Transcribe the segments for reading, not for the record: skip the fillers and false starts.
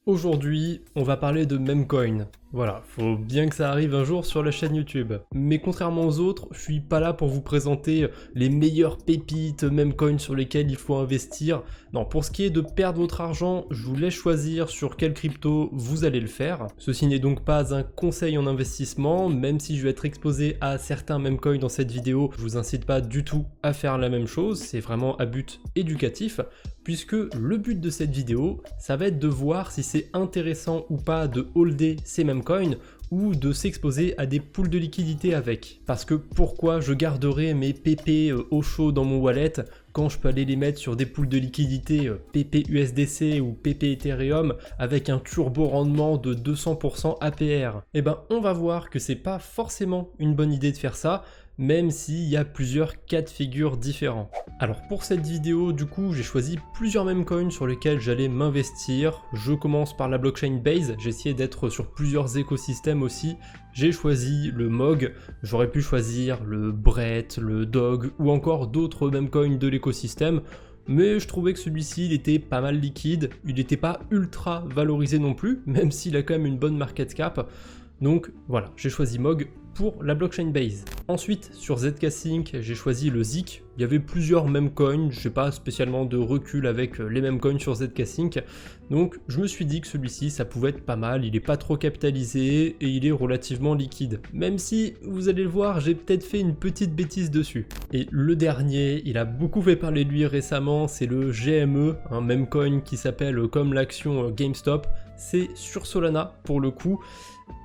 Aujourd'hui, on va parler de memecoin. Voilà, faut bien que ça arrive un jour sur la chaîne YouTube. Mais contrairement aux autres, je suis pas là pour vous présenter les meilleures pépites memecoin sur lesquelles il faut investir. Non, pour ce qui est de perdre votre argent, je vous laisse choisir sur quelle crypto vous allez le faire. Ceci n'est donc pas un conseil en investissement, même si je vais être exposé à certains memecoins dans cette vidéo, je vous incite pas du tout à faire la même chose, c'est vraiment à but éducatif. Puisque le but de cette vidéo, ça va être de voir si c'est intéressant ou pas de holder ces mêmes coins ou de s'exposer à des pools de liquidité avec. Parce que pourquoi je garderai mes PP au chaud dans mon wallet quand je peux aller les mettre sur des pools de liquidité PP USDC ou PP Ethereum avec un turbo rendement de 200% APR? Eh ben on va voir que c'est pas forcément une bonne idée de faire ça, même s'il y a plusieurs cas de figure différents. Alors pour cette vidéo, du coup, j'ai choisi plusieurs memecoins sur lesquels j'allais m'investir. Je commence par la blockchain Base, j'ai essayé d'être sur plusieurs écosystèmes aussi. J'ai choisi le MOG, j'aurais pu choisir le BRET, le DOG ou encore d'autres memecoins de l'écosystème. Mais je trouvais que celui-ci, il était pas mal liquide, il n'était pas ultra valorisé non plus, même s'il a quand même une bonne market cap. Donc voilà, j'ai choisi MOG pour la blockchain Base. Ensuite, sur ZK-Sync, j'ai choisi le ZIC. Il y avait plusieurs memecoins, je n'ai pas spécialement de recul avec les memecoins sur ZK-Sync. Donc je me suis dit que celui-ci, ça pouvait être pas mal, il n'est pas trop capitalisé et il est relativement liquide. Même si, vous allez le voir, j'ai peut-être fait une petite bêtise dessus. Et le dernier, il a beaucoup fait parler de lui récemment, c'est le GME, un memecoin qui s'appelle comme l'action GameStop. C'est sur Solana pour le coup.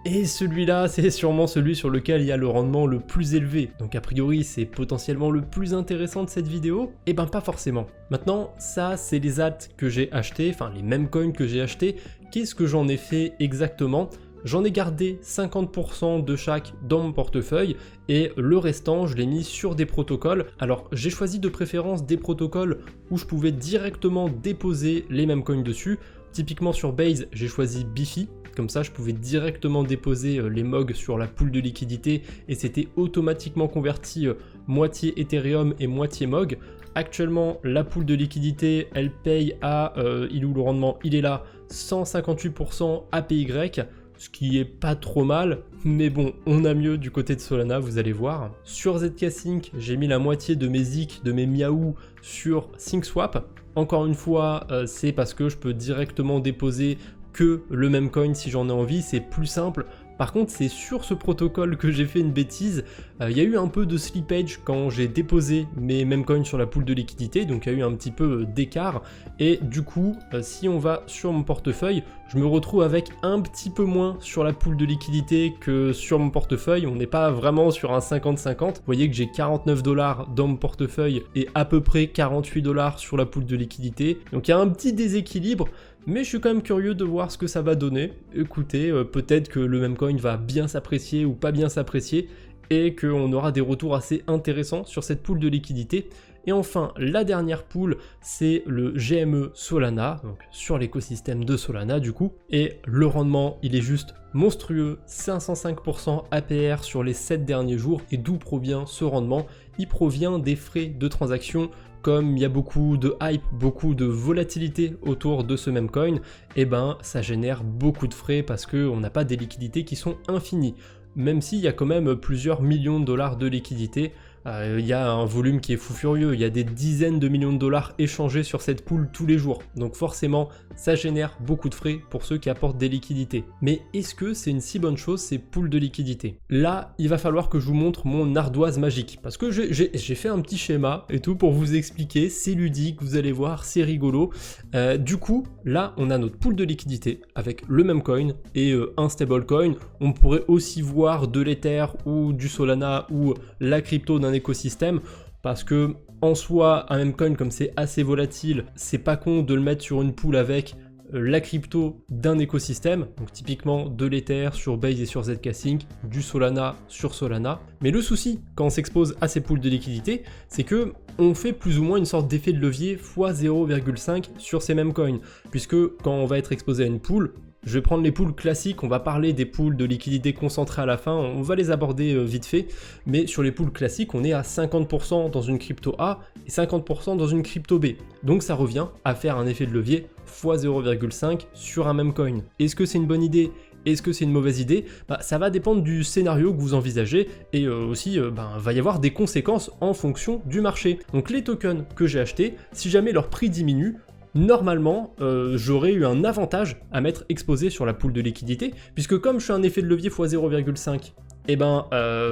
Et celui-là, c'est sûrement celui sur lequel il y a le rendement le plus élevé. Donc a priori, c'est potentiellement le plus intéressant de cette vidéo. Eh ben pas forcément. Maintenant, ça, c'est les ATT que j'ai achetés, enfin les memecoins que j'ai achetés. Qu'est-ce que j'en ai fait exactement ? J'en ai gardé 50% de chaque dans mon portefeuille et le restant, je l'ai mis sur des protocoles. Alors, j'ai choisi de préférence des protocoles où je pouvais directement déposer les memecoins dessus. Typiquement sur Base, j'ai choisi Bifi. Comme ça, je pouvais directement déposer les MOG sur la pool de liquidité et c'était automatiquement converti moitié Ethereum et moitié MOG. Actuellement, la pool de liquidité, elle paye à, il est où le rendement ? Il est là, 158% APY, ce qui est pas trop mal, mais bon, on a mieux du côté de Solana, vous allez voir. Sur ZK-Sync, j'ai mis la moitié de mes ZIC, de mes Miaou sur SyncSwap. Encore une fois, c'est parce que je peux directement déposer que le memecoin si j'en ai envie, c'est plus simple. Par contre, c'est sur ce protocole que j'ai fait une bêtise. Il y a eu un peu de slippage quand j'ai déposé mes memecoins sur la pool de liquidité, donc il y a eu un petit peu d'écart. Et du coup, si on va sur mon portefeuille, je me retrouve avec un petit peu moins sur la pool de liquidité que sur mon portefeuille. On n'est pas vraiment sur un 50-50. Vous voyez que j'ai 49$ dans mon portefeuille et à peu près 48$ sur la pool de liquidité. Donc il y a un petit déséquilibre. Mais je suis quand même curieux de voir ce que ça va donner. Écoutez, peut-être que le memecoin va bien s'apprécier ou pas bien s'apprécier et qu'on aura des retours assez intéressants sur cette pool de liquidité. Et enfin, la dernière pool, c'est le GME Solana, donc sur l'écosystème de Solana du coup. Et le rendement, il est juste monstrueux, 505% APR sur les 7 derniers jours. Et d'où provient ce rendement ? Il provient des frais de transaction. Comme il y a beaucoup de hype, beaucoup de volatilité autour de ce même coin, et ben ça génère beaucoup de frais parce qu'on n'a pas des liquidités qui sont infinies. Même s'il y a quand même plusieurs millions de dollars de liquidités, il y a un volume qui est fou furieux, il y a des dizaines de millions de dollars échangés sur cette pool tous les jours. Donc forcément, ça génère beaucoup de frais pour ceux qui apportent des liquidités. Mais est-ce que c'est une si bonne chose ces pools de liquidités ? Là, il va falloir que je vous montre mon ardoise magique. Parce que j'ai fait un petit schéma et tout pour vous expliquer, c'est ludique, vous allez voir, c'est rigolo. Du coup, là, on a notre pool de liquidité avec le même coin et un stablecoin. On pourrait aussi voir de l'Ether ou du Solana ou la crypto d'un écosystème, parce que en soi un memecoin comme c'est assez volatile, c'est pas con de le mettre sur une pool avec la crypto d'un écosystème, donc typiquement de l'Ether sur Base et sur ZK-Sync, du Solana sur Solana. Mais le souci quand on s'expose à ces pools de liquidité, c'est que on fait plus ou moins une sorte d'effet de levier x 0,5 sur ces mêmes coins, puisque quand on va être exposé à une pool, Je vais prendre les pools classiques, on va parler des pools de liquidité concentrée à la fin, on va les aborder vite fait, mais sur les pools classiques, on est à 50% dans une crypto A et 50% dans une crypto B. Donc ça revient à faire un effet de levier x 0,5 sur un même coin. Est-ce que c'est une bonne idée ? Est-ce que c'est une mauvaise idée ? Ça va dépendre du scénario que vous envisagez et aussi va y avoir des conséquences en fonction du marché. Donc les tokens que j'ai achetés, si jamais leur prix diminue, normalement j'aurais eu un avantage à m'être exposé sur la pool de liquidité, puisque comme je suis un effet de levier x 0,5,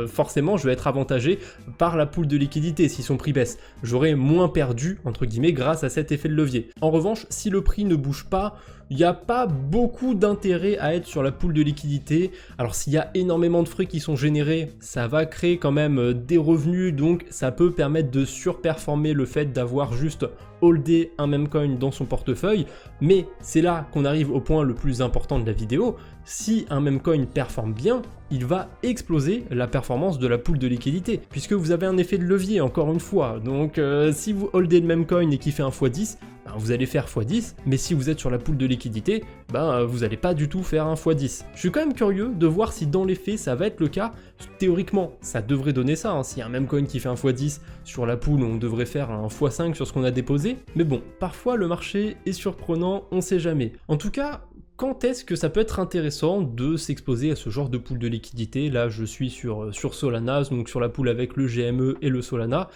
forcément je vais être avantagé par la pool de liquidité si son prix baisse. J'aurais moins perdu entre guillemets grâce à cet effet de levier. En revanche, si le prix ne bouge pas, il n'y a pas beaucoup d'intérêt à être sur la pool de liquidité. Alors s'il y a énormément de frais qui sont générés, ça va créer quand même des revenus, donc ça peut permettre de surperformer le fait d'avoir juste holdé un même coin dans son portefeuille. Mais c'est là qu'on arrive au point le plus important de la vidéo. Si un même coin performe bien, il va exploser la performance de la pool de liquidité, puisque vous avez un effet de levier encore une fois. Donc si vous holdez le même coin et qu'il fait un x10, vous allez faire x10, mais si vous êtes sur la pool de liquidité, vous n'allez pas du tout faire un x10. Je suis quand même curieux de voir si dans les faits ça va être le cas. Théoriquement, ça devrait donner ça, hein. S'il y a un même coin qui fait un x10 sur la pool, on devrait faire un x5 sur ce qu'on a déposé. Mais bon, parfois le marché est surprenant, on sait jamais. En tout cas, quand est-ce que ça peut être intéressant de s'exposer à ce genre de pool de liquidité? Là, je suis sur Solana, donc sur la pool avec le GME et le Solana.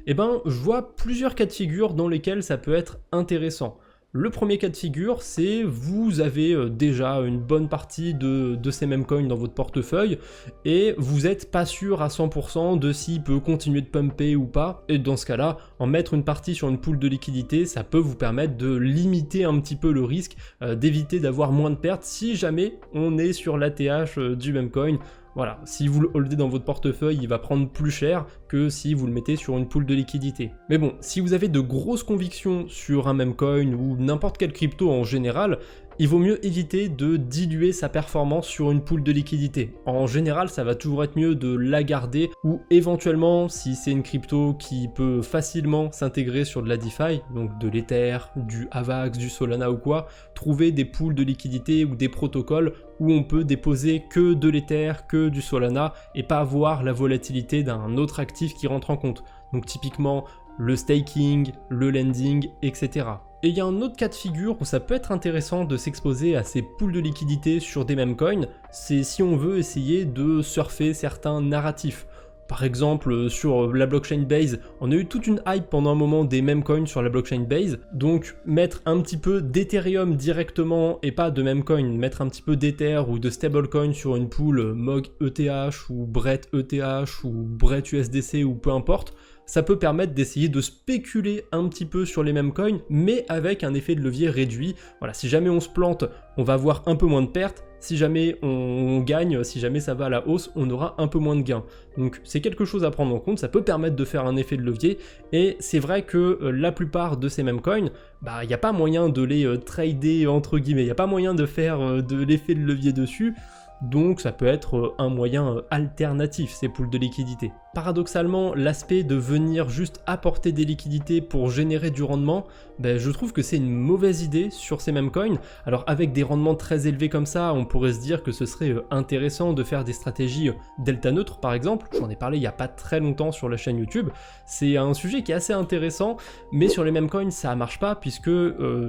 Je vois plusieurs cas de figure dans lesquels ça peut être intéressant. Le premier cas de figure, c'est vous avez déjà une bonne partie de ces mêmes coins dans votre portefeuille et vous n'êtes pas sûr à 100% de s'il peut continuer de pumper ou pas. Et dans ce cas-là, en mettre une partie sur une pool de liquidité, ça peut vous permettre de limiter un petit peu le risque, d'éviter d'avoir moins de pertes si jamais on est sur l'ATH du même coin. Voilà, si vous le holdez dans votre portefeuille, il va prendre plus cher que si vous le mettez sur une pool de liquidité. Mais bon, si vous avez de grosses convictions sur un même coin ou n'importe quelle crypto en général, il vaut mieux éviter de diluer sa performance sur une pool de liquidité. En général, ça va toujours être mieux de la garder ou éventuellement, si c'est une crypto qui peut facilement s'intégrer sur de la DeFi, donc de l'Ether, du Avax, du Solana ou quoi, trouver des pools de liquidité ou des protocoles où on peut déposer que de l'Ether, que du Solana et pas avoir la volatilité d'un autre actif qui rentre en compte. Donc typiquement le staking, le lending, etc. Et il y a un autre cas de figure où ça peut être intéressant de s'exposer à ces pools de liquidité sur des mêmes coins, c'est si on veut essayer de surfer certains narratifs. Par exemple, sur la blockchain Base, on a eu toute une hype pendant un moment des mêmes coins sur la blockchain Base, donc mettre un petit peu d'Ethereum directement et pas de même coin, mettre un petit peu d'Ether ou de stablecoin sur une pool MOG ETH ou BRET ETH ou BRET USDC ou peu importe, ça peut permettre d'essayer de spéculer un petit peu sur les mêmes coins, mais avec un effet de levier réduit. Voilà, si jamais on se plante, on va avoir un peu moins de pertes. Si jamais on gagne, si jamais ça va à la hausse, on aura un peu moins de gains. Donc c'est quelque chose à prendre en compte, ça peut permettre de faire un effet de levier. Et c'est vrai que la plupart de ces mêmes coins, il n'y a pas moyen de les trader entre guillemets, il n'y a pas moyen de faire de l'effet de levier dessus. Donc ça peut être un moyen alternatif, ces pools de liquidité. Paradoxalement, l'aspect de venir juste apporter des liquidités pour générer du rendement, je trouve que c'est une mauvaise idée sur ces mêmes coins. Alors avec des rendements très élevés comme ça, on pourrait se dire que ce serait intéressant de faire des stratégies delta neutre par exemple. J'en ai parlé il n'y a pas très longtemps sur la chaîne YouTube. C'est un sujet qui est assez intéressant, mais sur les mêmes coins ça marche pas puisque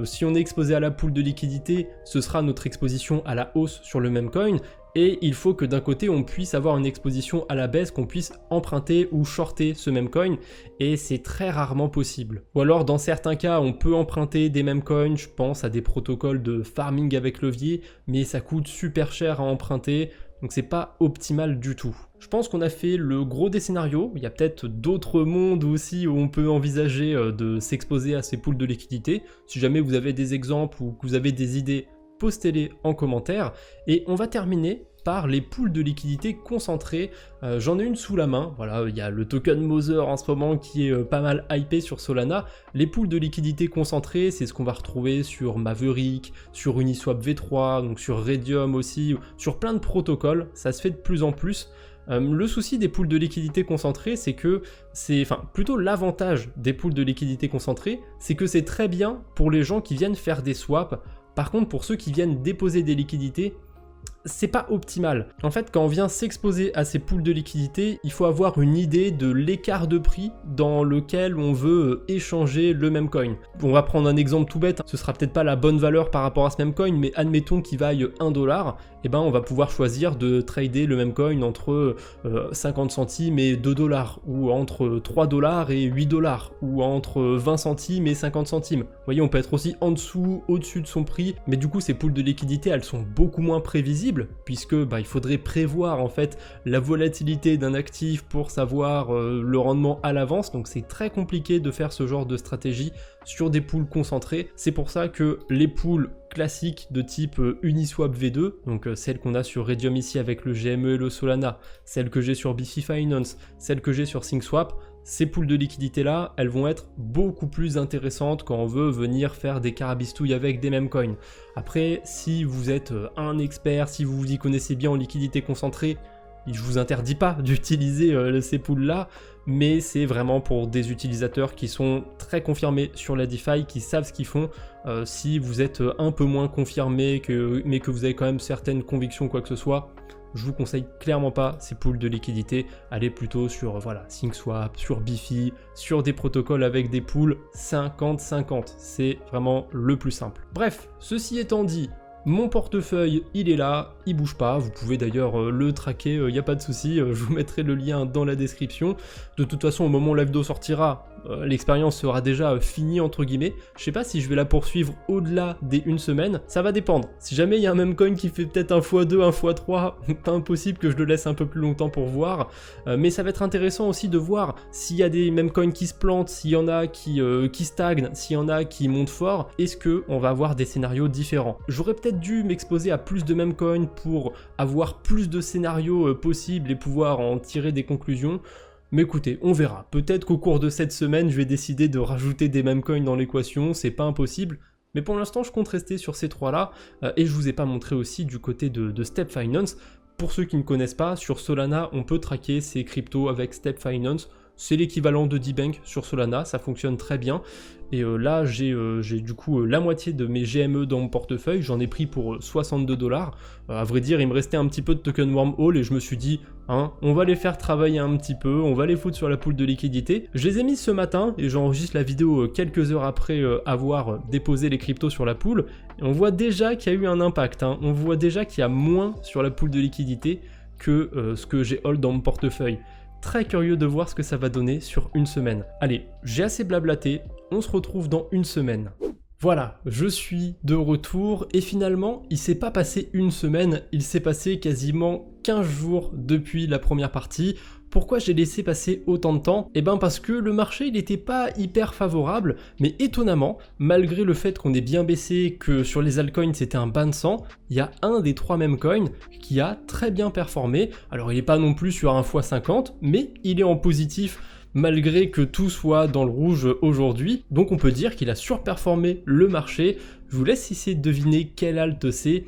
si on est exposé à la pool de liquidité, ce sera notre exposition à la hausse sur le même coin. Et il faut que d'un côté on puisse avoir une exposition à la baisse, qu'on puisse emprunter ou shorter ce même coin, et c'est très rarement possible. Ou alors dans certains cas on peut emprunter des mêmes coins, je pense à des protocoles de farming avec levier, mais ça coûte super cher à emprunter, donc c'est pas optimal du tout. Je pense qu'on a fait le gros des scénarios, il y a peut-être d'autres mondes aussi où on peut envisager de s'exposer à ces pools de liquidité. Si jamais vous avez des exemples ou que vous avez des idées, postez-les en commentaire. Et on va terminer par les pools de liquidité concentrés. J'en ai une sous la main, voilà, il y a le token Mother en ce moment qui est pas mal hypé sur Solana. Les pools de liquidité concentrés, c'est ce qu'on va retrouver sur Maverick, sur Uniswap V3, donc sur Raydium aussi, sur plein de protocoles, ça se fait de plus en plus. Le souci des pools de liquidité concentrés, c'est que plutôt l'avantage des pools de liquidité concentrés, c'est que c'est très bien pour les gens qui viennent faire des swaps Par contre, pour ceux qui viennent déposer des liquidités, c'est pas optimal. En fait, quand on vient s'exposer à ces pools de liquidités, il faut avoir une idée de l'écart de prix dans lequel on veut échanger le même coin. On va prendre un exemple tout bête, ce sera peut-être pas la bonne valeur par rapport à ce même coin, mais admettons qu'il vaille 1 $, et ben on va pouvoir choisir de trader le même coin entre 50 centimes et 2 $, ou entre 3 $ et 8 $, ou entre 20 centimes et 50 centimes. Vous voyez, on peut être aussi en dessous, au-dessus de son prix, mais du coup ces pools de liquidités, elles sont beaucoup moins prévisibles, puisque il faudrait prévoir en fait la volatilité d'un actif pour savoir le rendement à l'avance, donc c'est très compliqué de faire ce genre de stratégie sur des pools concentrés. C'est pour ça que les pools classiques de type Uniswap V2, donc celle qu'on a sur Raydium ici avec le GME et le Solana, celle que j'ai sur Bifi Finance, celle que j'ai sur ThinkSwap, ces pools de liquidité là, elles vont être beaucoup plus intéressantes quand on veut venir faire des carabistouilles avec des mêmes coins. Après, si vous êtes un expert, si vous vous y connaissez bien en liquidité concentrée, je vous interdis pas d'utiliser ces pools là, mais c'est vraiment pour des utilisateurs qui sont très confirmés sur la DeFi, qui savent ce qu'ils font. Si vous êtes un peu moins confirmé, mais que vous avez quand même certaines convictions, quoi que ce soit, je vous conseille clairement pas ces pools de liquidité. Allez plutôt sur ThinkSwap, sur Bifi, sur des protocoles avec des pools 50-50. C'est vraiment le plus simple. Bref, ceci étant dit, mon portefeuille, il est là, il bouge pas. Vous pouvez d'ailleurs le traquer, il n'y a pas de souci. Je vous mettrai le lien dans la description. De toute façon, au moment où la vidéo sortira, l'expérience sera déjà finie entre guillemets. Je sais pas si je vais la poursuivre au-delà des 1 semaine, ça va dépendre. Si jamais il y a un même coin qui fait peut-être 1 x 2, 1 x 3, pas impossible que je le laisse un peu plus longtemps pour voir. Mais ça va être intéressant aussi de voir s'il y a des mêmes coins qui se plantent, s'il y en a qui stagnent, s'il y en a qui montent fort. Est-ce qu'on va avoir des scénarios différents? J'aurais peut-être dû m'exposer à plus de mêmes coins pour avoir plus de scénarios possibles et pouvoir en tirer des conclusions. Mais écoutez, on verra. Peut-être qu'au cours de cette semaine, je vais décider de rajouter des mêmes coins dans l'équation, c'est pas impossible. Mais pour l'instant, je compte rester sur ces trois-là. Et je vous ai pas montré aussi du côté de Step Finance. Pour ceux qui ne connaissent pas, sur Solana, on peut traquer ses cryptos avec Step Finance. C'est l'équivalent de D-Bank sur Solana, ça fonctionne très bien. Et là, j'ai du coup la moitié de mes GME dans mon portefeuille, j'en ai pris pour 62 $. À vrai dire, il me restait un petit peu de token wormhole et je me suis dit, on va les faire travailler un petit peu, on va les foutre sur la pool de liquidité. Je les ai mis ce matin et j'enregistre la vidéo quelques heures après avoir déposé les cryptos sur la pool. Et on voit déjà qu'il y a eu un impact, on voit déjà qu'il y a moins sur la pool de liquidité que ce que j'ai hold dans mon portefeuille. Très curieux de voir ce que ça va donner sur 1 semaine. Allez, j'ai assez blablaté, on se retrouve dans 1 semaine. Voilà, je suis de retour et finalement, il s'est pas passé 1 semaine, il s'est passé quasiment 15 jours depuis la première partie. Pourquoi j'ai laissé passer autant de temps? Eh ben parce que le marché il n'était pas hyper favorable, mais étonnamment, malgré le fait qu'on ait bien baissé, que sur les altcoins c'était un bas de sang, il y a un des 3 mêmes coins qui a très bien performé. Alors il n'est pas non plus sur 1 x 50, mais il est en positif malgré que tout soit dans le rouge aujourd'hui. Donc on peut dire qu'il a surperformé le marché. Je vous laisse essayer de deviner quel alt c'est.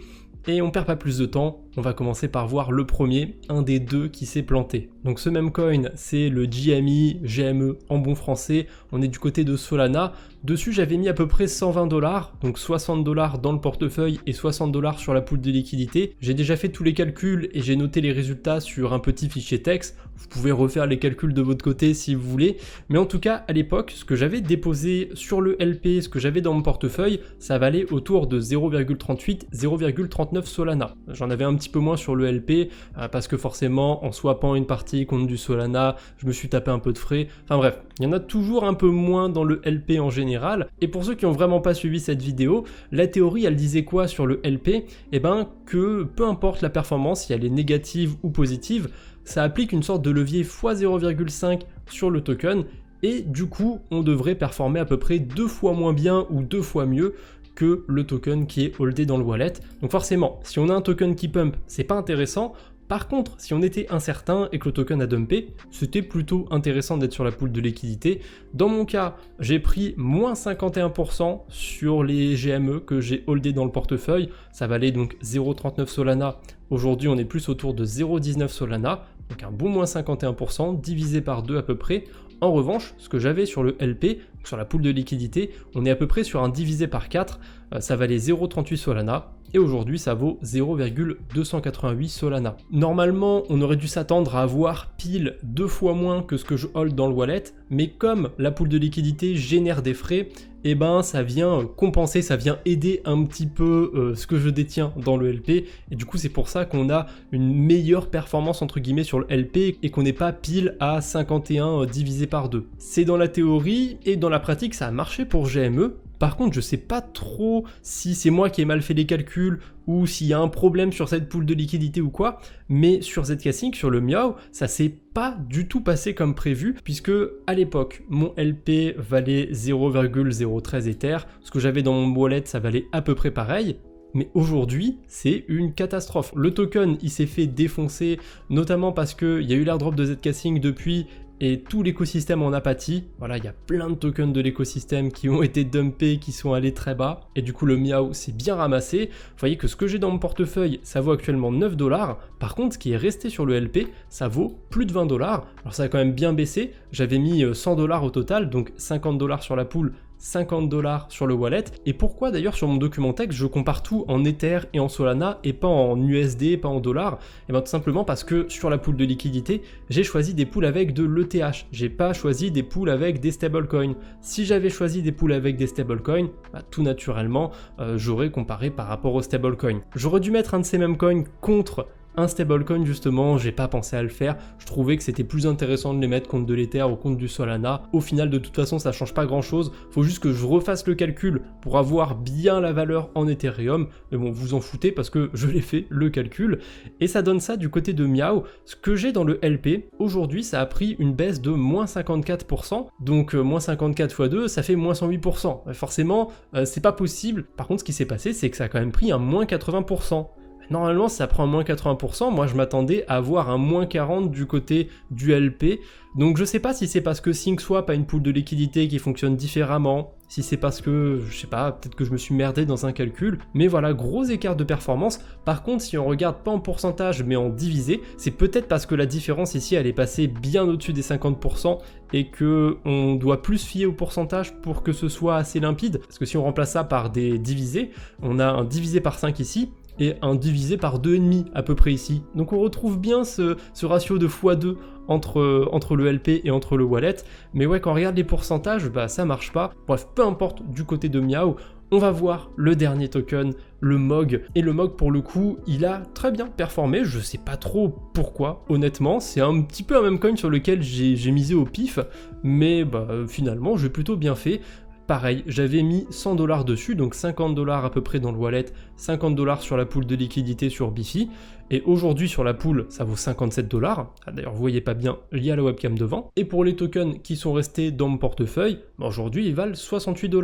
Et on perd pas plus de temps, on va commencer par voir le premier, un des deux qui s'est planté. Donc ce même coin, c'est le GME en bon français, on est du côté de Solana. Dessus j'avais mis à peu près 120 $, donc 60 $ dans le portefeuille et 60 $ sur la pool de liquidité. J'ai déjà fait tous les calculs et j'ai noté les résultats sur un petit fichier texte. Vous pouvez refaire les calculs de votre côté si vous voulez. Mais en tout cas, à l'époque, ce que j'avais déposé sur le LP, ce que j'avais dans mon portefeuille, ça valait autour de 0,38, 0,39 Solana. J'en avais un petit peu moins sur le LP parce que forcément, en swappant une partie contre du Solana, je me suis tapé un peu de frais. Enfin bref, il y en a toujours un peu moins dans le LP en général. Et pour ceux qui n'ont vraiment pas suivi cette vidéo, la théorie, elle disait quoi sur le LP? Eh ben, que peu importe la performance, si elle est négative ou positive, ça applique une sorte de levier x 0,5 sur le token et du coup on devrait performer à peu près 2 fois moins bien ou 2 fois mieux que le token qui est holdé dans le wallet. Donc forcément, si on a un token qui pump, c'est pas intéressant. Par contre, si on était incertain et que le token a dumpé, c'était plutôt intéressant d'être sur la pool de liquidité. Dans mon cas, j'ai pris moins 51% sur les GME que j'ai holdé dans le portefeuille. Ça valait donc 0,39 Solana. Aujourd'hui, on est plus autour de 0,19 Solana. Donc un bon moins 51%, divisé par 2 à peu près. En revanche, ce que j'avais sur le LP, sur la pool de liquidité, on est à peu près sur un divisé par 4, ça valait 0,38 Solana, et aujourd'hui ça vaut 0,288 Solana. Normalement, on aurait dû s'attendre à avoir pile 2 fois moins que ce que je hold dans le wallet, mais comme la pool de liquidité génère des frais, et ben ça vient compenser, ça vient aider un petit peu ce que je détiens dans le LP, et du coup c'est pour ça qu'on a une meilleure performance entre guillemets sur le LP et qu'on n'est pas pile à 51 divisé par 2. C'est dans la théorie, et dans la pratique ça a marché pour GME. Par contre, je sais pas trop si c'est moi qui ai mal fait les calculs ou s'il y a un problème sur cette pool de liquidité ou quoi, mais sur Zcash, sur le Miao, ça s'est pas du tout passé comme prévu, puisque à l'époque, mon LP valait 0,013 Ether, ce que j'avais dans mon wallet, ça valait à peu près pareil. Mais aujourd'hui, c'est une catastrophe. Le token, il s'est fait défoncer, notamment parce qu'il y a eu l'airdrop de Zcash depuis, et tout l'écosystème en a pâti. Voilà, il y a plein de tokens de l'écosystème qui ont été dumpés, qui sont allés très bas, et du coup le Miao s'est bien ramassé. Vous voyez que ce que j'ai dans mon portefeuille, ça vaut actuellement 9 $. Par contre, ce qui est resté sur le LP, ça vaut plus de 20 $. Alors ça a quand même bien baissé, j'avais mis 100 $ au total, donc 50 $ sur la pool, 50 $ sur le wallet. Et pourquoi d'ailleurs sur mon document texte je compare tout en Ether et en Solana et pas en USD, pas en dollars? Et bien tout simplement parce que sur la pool de liquidité, j'ai choisi des pools avec de l'ETH, j'ai pas choisi des pools avec des stablecoins. Si j'avais choisi des pools avec des stablecoins, bah, tout naturellement j'aurais comparé par rapport aux stablecoins. J'aurais dû mettre un de ces mêmes coins contre un stablecoin, justement, j'ai pas pensé à le faire, je trouvais que c'était plus intéressant de les mettre contre de l'Ether ou contre du Solana. Au final, de toute façon, ça change pas grand chose, faut juste que je refasse le calcul pour avoir bien la valeur en Ethereum, mais bon, vous en foutez parce que je l'ai fait, le calcul, et ça donne ça du côté de Miao. Ce que j'ai dans le LP, aujourd'hui, ça a pris une baisse de moins 54%, donc moins 54 x 2, ça fait moins 108%. Forcément, c'est pas possible. Par contre, ce qui s'est passé, c'est que ça a quand même pris un moins 80%. Normalement, ça prend un moins 80%, moi je m'attendais à avoir un moins 40% du côté du LP, donc je sais pas si c'est parce que SyncSwap a une pool de liquidité qui fonctionne différemment, si c'est parce que, je sais pas, peut-être que je me suis merdé dans un calcul, mais voilà, gros écart de performance. Par contre, si on regarde pas en pourcentage mais en divisé, c'est peut-être parce que la différence ici elle est passée bien au-dessus des 50% et que on doit plus fier au pourcentage pour que ce soit assez limpide, parce que si on remplace ça par des divisés, on a un divisé par 5 ici, et un divisé par 2,5 à peu près ici. Donc on retrouve bien ce ratio de x2 entre le LP et entre le wallet, mais ouais, quand on regarde les pourcentages, bah ça marche pas. Bref, peu importe, du côté de Miao, on va voir le dernier token, le MOG, et le MOG pour le coup, il a très bien performé, je sais pas trop pourquoi, honnêtement, c'est un petit peu un même coin sur lequel j'ai misé au pif, mais bah finalement j'ai plutôt bien fait. Pareil, j'avais mis 100 $ dessus, donc 50 $ à peu près dans le wallet, 50 $ sur la pool de liquidité sur Bifi, et aujourd'hui sur la pool, ça vaut 57 $. Ah, d'ailleurs, vous voyez pas bien, il y a la webcam devant. Et pour les tokens qui sont restés dans mon portefeuille, aujourd'hui ils valent 68 $.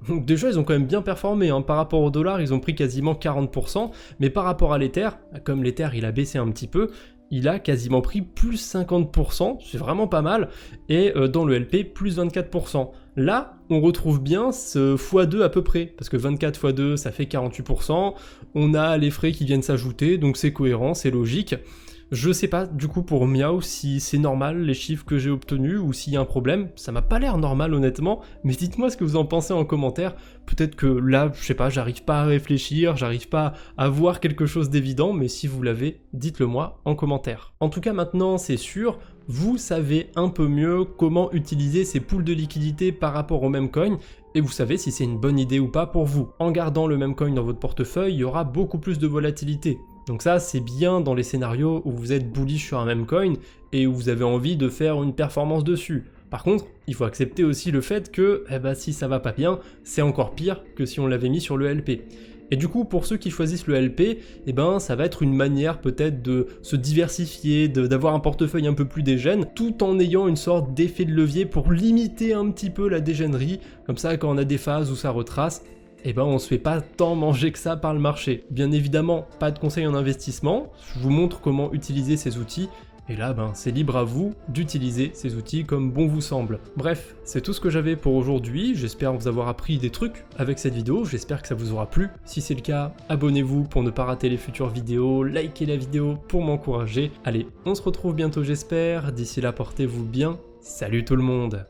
Donc déjà, ils ont quand même bien performé, hein. Par rapport au dollar, ils ont pris quasiment 40%, mais par rapport à l'Ether, comme l'Ether il a baissé un petit peu, il a quasiment pris plus 50%, c'est vraiment pas mal, et dans le LP, plus 24%. Là, on retrouve bien ce x2 à peu près, parce que 24 x 2, ça fait 48%, on a les frais qui viennent s'ajouter, donc c'est cohérent, c'est logique. Je sais pas du coup pour Miao si c'est normal les chiffres que j'ai obtenus ou s'il y a un problème, ça m'a pas l'air normal honnêtement, mais dites-moi ce que vous en pensez en commentaire, peut-être que là, je sais pas, j'arrive pas à réfléchir, j'arrive pas à voir quelque chose d'évident, mais si vous l'avez, dites-le moi en commentaire. En tout cas maintenant c'est sûr, vous savez un peu mieux comment utiliser ces pools de liquidité par rapport au même coin, et vous savez si c'est une bonne idée ou pas pour vous. En gardant le même coin dans votre portefeuille, il y aura beaucoup plus de volatilité. Donc ça, c'est bien dans les scénarios où vous êtes bullish sur un même coin et où vous avez envie de faire une performance dessus. Par contre, il faut accepter aussi le fait que si ça va pas bien, c'est encore pire que si on l'avait mis sur le LP. Et du coup, pour ceux qui choisissent le LP, ça va être une manière peut-être de se diversifier, d'avoir un portefeuille un peu plus dégène, tout en ayant une sorte d'effet de levier pour limiter un petit peu la dégènerie. Comme ça, quand on a des phases où ça retrace, on se fait pas tant manger que ça par le marché. Bien évidemment, pas de conseils en investissement, je vous montre comment utiliser ces outils, et là, c'est libre à vous d'utiliser ces outils comme bon vous semble. Bref, c'est tout ce que j'avais pour aujourd'hui, j'espère vous avoir appris des trucs avec cette vidéo, j'espère que ça vous aura plu. Si c'est le cas, abonnez-vous pour ne pas rater les futures vidéos, likez la vidéo pour m'encourager. Allez, on se retrouve bientôt j'espère, d'ici là portez-vous bien, Salut tout le monde!